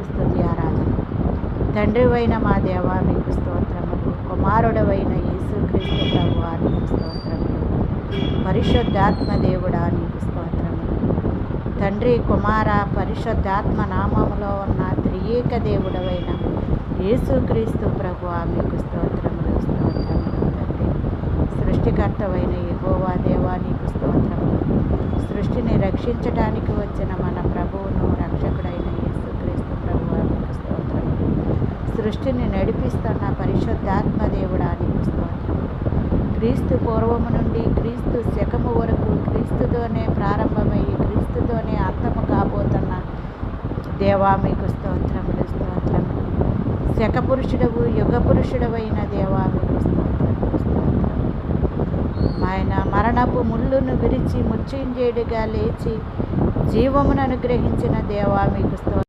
స్తుతి ఆరాధన. తండ్రివైన మా దేవా మీకు స్తోత్రములు, కుమారుడవైన యేసుక్రీస్తు ప్రభువా నీకు స్తోత్రములు, పరిశుద్ధాత్మ దేవుడా నీకు స్తోత్రములు. తండ్రి, కుమార, పరిశుద్ధాత్మ నామములో ఉన్న త్రియేక దేవుడవైన యేసుక్రీస్తు ప్రభువా మీకు స్తోత్రములు, స్తోత్రములు. తండ్రి, సృష్టికర్తవైన యెహోవా దేవా నీకు స్తోత్రములు. సృష్టిని రక్షించడానికి వచ్చిన మన ప్రభువును రక్షకుడైన యేసుక్రీస్తు ప్రభువా మీకు స్తోత్రములు. సృష్టిని నడిపిస్తున్న పరిశుద్ధాత్మ దేవుడా నీకు స్తోత్రములు. క్రీస్తు పూర్వము నుండి క్రీస్తు శకము వరకు క్రీస్తుతోనే ప్రారంభమయ్యి క్రీస్తుతోనే అంతము కాబోతున్న దేవా మీకు స్తోత్రములు, స్తోత్రములు. శక పురుషుడవు, యుగ పురుషుడవైన దేవా మీకు స్తోత్రములు, స్తోత్రములు. ఆయన మరణపు ముళ్ళును విరిచి మృత్యుంజయుడిగా లేచి జీవమును అనుగ్రహించిన దేవా మీకు స్తోత్రం.